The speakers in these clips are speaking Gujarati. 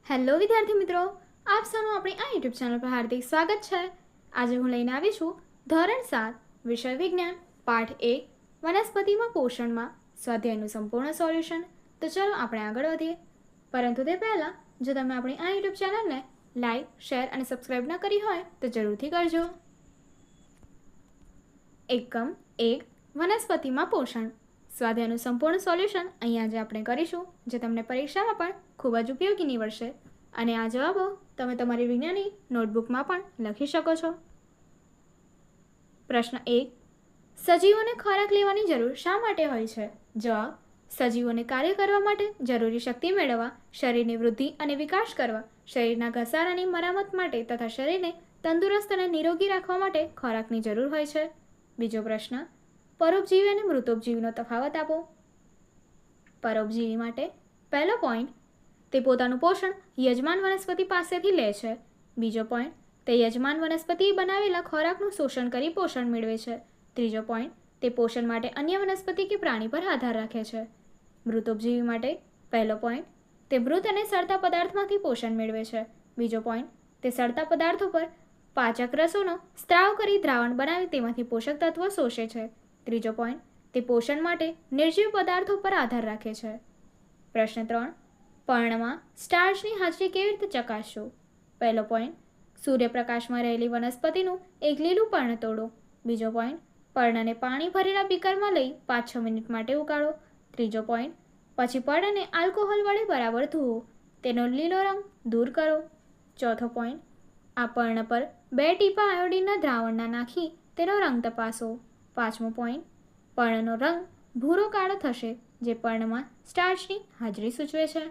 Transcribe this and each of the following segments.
હેલો વિદ્યાર્થી મિત્રો, આપ સૌનું આપણી આ યુટ્યુબ ચેનલ પર હાર્દિક સ્વાગત છે। આજે હું લઈને આવી છું ધોરણ 7 વિષય વિજ્ઞાન પાઠ 1 વનસ્પતિમાં પોષણમાં સ્વાધ્યાયનું સંપૂર્ણ સોલ્યુશન। તો ચાલો આપણે આગળ વધીએ, પરંતુ તે પહેલાં જો તમે આપણી આ યુટ્યુબ ચેનલને લાઈક, શેર અને સબસ્ક્રાઈબ ન કરી હોય તો જરૂરથી કરજો। એકમ 1 વનસ્પતિમાં પોષણ સ્વાધ્યાયનું સંપૂર્ણ સોલ્યુશન અહીં આજે આપણે કરીશું, જે તમને પરીક્ષામાં પણ ખૂબ જ ઉપયોગી નીવડશે અને આ જવાબો તમે તમારી વિજ્ઞાનની નોટબુકમાં પણ લખી શકો છો। પ્રશ્ન 1, સજીવોને ખોરાક લેવાની જરૂર શા માટે હોય છે? જવાબ, સજીવોને કાર્ય કરવા માટે જરૂરી શક્તિ મેળવવા, શરીરની વૃદ્ધિ અને વિકાસ કરવા, શરીરના ઘસારાની મરામત માટે તથા શરીરને તંદુરસ્ત અને નિરોગી રાખવા માટે ખોરાકની જરૂર હોય છે। બીજો પ્રશ્ન, પરોપજીવી અને મૃતોપજીવીનો તફાવત આપો। પરોપજીવી માટે પહેલો પોઈન્ટ, તે પોતાનું પોષણ યજમાન વનસ્પતિ પાસેથી લે છે। બીજો પોઈન્ટ, તે યજમાન વનસ્પતિએ બનાવેલા ખોરાકનું શોષણ કરી પોષણ મેળવે છે। ત્રીજો પોઈન્ટ, તે પોષણ માટે અન્ય વનસ્પતિ કે પ્રાણી પર આધાર રાખે છે। મૃતોપજીવી માટે પહેલો પોઈન્ટ, તે મૃત અને સડતા પદાર્થમાંથી પોષણ મેળવે છે। બીજો પોઈન્ટ, તે સડતા પદાર્થો પર પાચક રસોનો સ્ત્રાવ કરી દ્રાવણ બનાવી તેમાંથી પોષક તત્વો શોષે છે। ત્રીજો પોઈન્ટ, તે પોષણ માટે નિર્જીવ પદાર્થો પર આધાર રાખે છે। પ્રશ્ન 3, પર્ણમાં સ્ટાર્ચની હાજરી કેવી રીતે ચકાસશું? પહેલો પોઈન્ટ, સૂર્યપ્રકાશમાં રહેલી વનસ્પતિનું એક લીલું પર્ણ તોડો। બીજો પોઈન્ટ, પર્ણને પાણી ભરેલા બીકરમાં લઈ 5-6 મિનિટ માટે ઉકાળો। ત્રીજો પોઈન્ટ, પછી પર્ણને આલ્કોહોલ વડે બરાબર ધોવો, તેનો લીલો રંગ દૂર કરો। ચોથો પોઈન્ટ, આ પર્ણ પર 2 ટીપાં આયોડીનના દ્રાવણના નાખી તેનો રંગ તપાસો। પાંચમો પોઈન્ટ, પર્ણનો રંગ ભૂરો કાળો થશે, જે પર્ણમાં સ્ટાર્ચની હાજરી સૂચવે છે।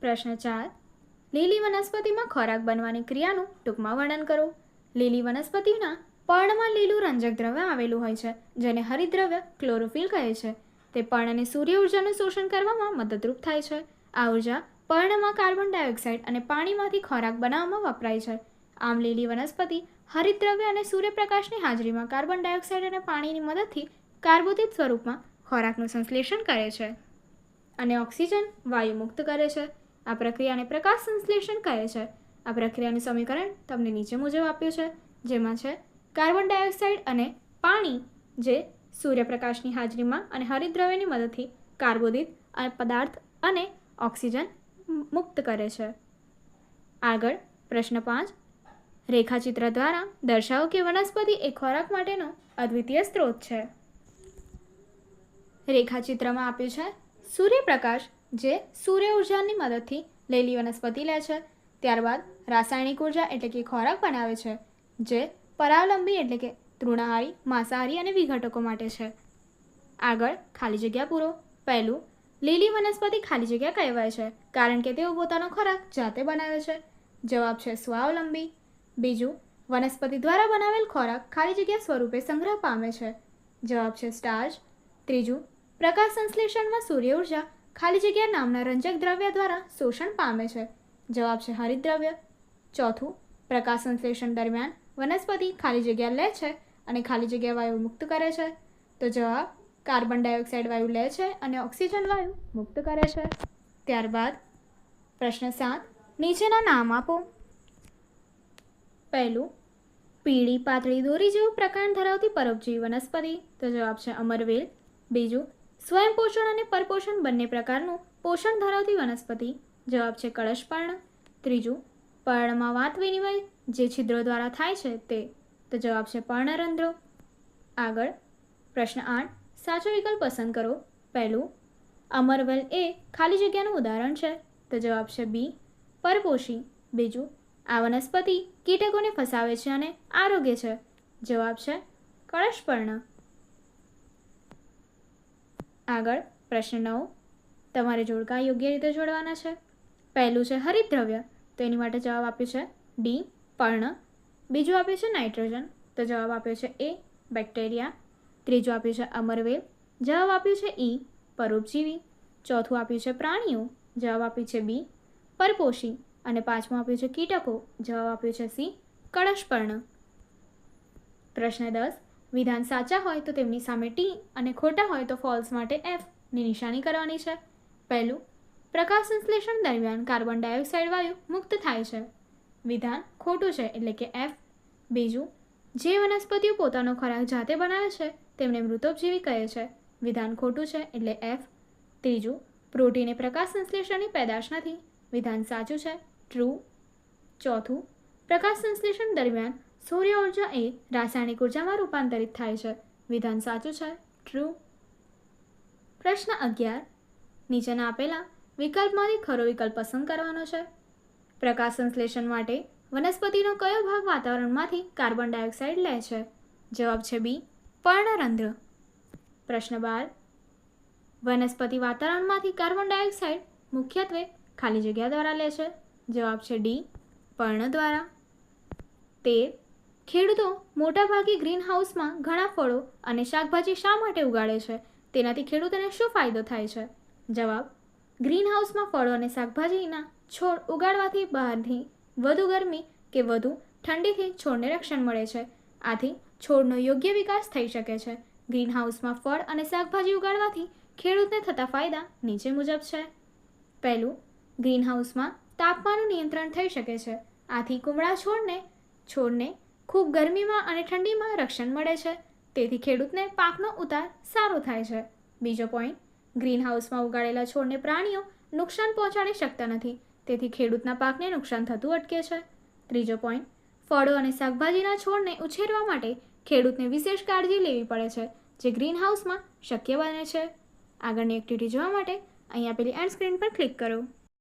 પ્રશ્ન 4, લીલી વનસ્પતિમાં ખોરાક બનવાની ક્રિયાનું ટૂંકમાં વર્ણન કરો। લીલી વનસ્પતિના પર્ણમાં લીલું રંજક દ્રવ્ય આવેલું હોય છે, જેને હરિતદ્રવ્ય ક્લોરોફિલ કહે છે। તે પર્ણને સૂર્ય ઉર્જાનું શોષણ કરવામાં મદદરૂપ થાય છે। આ ઉર્જા પર્ણમાં કાર્બન ડાયોક્સાઇડ અને પાણીમાંથી ખોરાક બનાવવામાં વપરાય છે। આમ લીલી વનસ્પતિ હરિતદ્રવ્ય અને સૂર્યપ્રકાશની હાજરીમાં કાર્બન ડાયોક્સાઇડ અને પાણીની મદદથી કાર્બોદિત સ્વરૂપમાં ખોરાકનું સંશ્લેષણ કરે છે અને ઓક્સિજન વાયુ મુક્ત કરે છે। આ પ્રક્રિયાને પ્રકાશ સંશ્લેષણ કહે છે। આ પ્રક્રિયાનું સમીકરણ તમને નીચે મુજબ આપ્યું છે, જેમાં છે કાર્બન ડાયોક્સાઇડ અને પાણી, જે સૂર્યપ્રકાશની હાજરીમાં અને હરિતદ્રવ્યની મદદથી કાર્બોદિત પદાર્થ અને ઓક્સિજન મુક્ત કરે છે। આગળ પ્રશ્ન 5, રેખાચિત્ર દ્વારા દર્શાવો કે વનસ્પતિ એ ખોરાક માટેનો અદ્વિતીય સ્ત્રોત છે। રેખાચિત્રમાં આપ્યું છે સૂર્યપ્રકાશ, જે સૂર્ય ઉર્જાની મદદથી લીલી વનસ્પતિ લે છે, ત્યારબાદ રાસાયણિક ઉર્જા એટલે કે ખોરાક બનાવે છે, જે પરાવલંબી એટલે કે તૃણાહારી, માંસાહારી અને વિઘટકો માટે છે। આગળ ખાલી જગ્યા પૂરો। પહેલું, લીલી વનસ્પતિ ખાલી જગ્યા કહેવાય છે કારણ કે તેઓ પોતાનો ખોરાક જાતે બનાવે છે। જવાબ છે સ્વાવલંબી। બીજું, વનસ્પતિ દ્વારા બનાવેલ ખોરાક ખાલી જગ્યા સ્વરૂપે સંગ્રહ પામે છે। જવાબ છે સ્ટાર્ચ। ત્રીજું, પ્રકાશ સંશ્લેષણમાં સૂર્ય ઉર્જા ખાલી જગ્યા નામના રંજક દ્રવ્ય દ્વારા શોષણ પામે છે। જવાબ છે હરિતદ્રવ્ય। ચોથું, પ્રકાશ સંશ્લેષણ દરમિયાન વનસ્પતિ ખાલી જગ્યા લે છે અને ખાલી જગ્યા વાયુ મુક્ત કરે છે। તો જવાબ, કાર્બન ડાયોક્સાઇડ વાયુ લે છે અને ઓક્સિજન વાયુ મુક્ત કરે છે। ત્યારબાદ પ્રશ્ન 7, નીચેના નામ આપો। પહેલું, પીળી પાતળી દોરી જેવું પ્રકાંડ ધરાવતી પરોપજીવી વનસ્પતિ, તો જવાબ છે અમરવેલ। બીજું, સ્વયં પોષણ અને પરપોષણ બંને પ્રકારનું પોષણ ધરાવતી વનસ્પતિ, જવાબ છે કળશપર્ણ। ત્રીજું, પર્ણમાં વાત વિનિમય જે છિદ્રો દ્વારા થાય છે તે, તો જવાબ છે પર્ણરંધ્રો। આગળ પ્રશ્ન 8, સાચો વિકલ્પ પસંદ કરો। પહેલું, અમરવેલ એ ખાલી જગ્યાનું ઉદાહરણ છે, તો જવાબ છે બી, પરપોષી। બીજું, આ વનસ્પતિ કીટકોને ફસાવે છે અને આરોગ્ય છે, જવાબ છે કળશપર્ણ। આગળ પ્રશ્ન 9, તમારે જોડકા યોગ્ય રીતે જોડવાના છે। પહેલું છે હરિતદ્રવ્ય, તો એની માટે જવાબ આપ્યો છે ડી, પર્ણ। બીજું આપ્યું છે નાઇટ્રોજન, તો જવાબ આપ્યો છે એ, બેક્ટેરિયા। ત્રીજું આપ્યું છે અમરવેલ, જવાબ આપ્યું છે ઈ, પરોપજીવી। ચોથું આપ્યું છે પ્રાણીઓ, જવાબ આપ્યું છે બી, પરપોષી। અને પાંચમું આપ્યું છે કીટકો, જવાબ આપ્યું છે સી, કળશપર્ણ। પ્રશ્ન 10, વિધાન સાચા હોય તો તેમની સામે ટી અને ખોટા હોય તો ફોલ્સ માટે એફ ની નિશાની કરવાની છે। પહેલું, પ્રકાશ સંશ્લેષણ દરમિયાન કાર્બન ડાયોક્સાઇડ વાયુ મુક્ત થાય છે. વિધાન ખોટું છે એટલે કે F. બીજું, જે વનસ્પતિઓ પોતાનો ખોરાક જાતે બનાવે છે તેમને મૃતોપજીવી કહે છે. વિધાન ખોટું છે એટલે F. ત્રીજું, પ્રોટીન એ પ્રકાશ સંશ્લેષણની પેદાશ નથી. વિધાન સાચું છે, ટ્રુ. ચોથું, પ્રકાશ સંશ્લેષણ દરમિયાન સૂર્ય ઉર્જા એ રાસાયણિક ઉર્જામાં રૂપાંતરિત થાય છે. વિધાન સાચું છે, ટ્રુ. પ્રશ્ન 11. નીચેના આપેલા વિકલ્પમાંથી ખરો વિકલ્પ પસંદ કરવાનો છે. પ્રકાશ સંશ્લેષણ માટે વનસ્પતિનો કયો ભાગ વાતાવરણમાંથી કાર્બન ડાયોક્સાઇડ લે છે? જવાબ છે બી, પર્ણરંધ્ર. પ્રશ્ન 12. વનસ્પતિ વાતાવરણમાંથી કાર્બન ડાયોક્સાઇડ મુખ્યત્વે ખાલી જગ્યા દ્વારા લે છે. જવાબ છે ડી, પર્ણ દ્વારા. 13. ખેડૂતો મોટાભાગે ગ્રીન હાઉસમાં ઘણા ફળો અને શાકભાજી શા માટે ઉગાડે છે? તેનાથી ખેડૂતોને શું ફાયદો થાય છે? જવાબ, ગ્રીન હાઉસમાં ફળો અને શાકભાજીના છોડ ઉગાડવાથી બહારથી વધુ ગરમી કે વધુ ઠંડીથી છોડને રક્ષણ મળે છે. આથી છોડનો યોગ્ય વિકાસ થઈ શકે છે. ગ્રીન હાઉસમાં ફળ અને શાકભાજી ઉગાડવાથી ખેડૂતને થતા ફાયદા નીચે મુજબ છે. પહેલું, ગ્રીન હાઉસમાં તાપમાનનું નિયંત્રણ થઈ શકે છે. આથી કુમળા છોડને ખૂબ ગરમીમાં અને ઠંડીમાં રક્ષણ મળે છે. તેથી ખેડૂતને પાકનો ઉતાર સારો થાય છે. બીજો પોઈન્ટ, ગ્રીન હાઉસમાં ઉગાડેલા છોડને પ્રાણીઓ નુકસાન પહોંચાડી શકતા નથી. તેથી ખેડૂતના પાકને નુકસાન થતું અટકે છે. ત્રીજો પોઈન્ટ, ફળો અને શાકભાજીના છોડને ઉછેરવા માટે ખેડૂતને વિશેષ કાળજી લેવી પડે છે, જે ગ્રીન હાઉસમાં શક્ય બને છે. આગળની એક્ટિવિટી જોવા માટે અહીં આપેલી એન્ડ સ્ક્રીન પર ક્લિક કરો.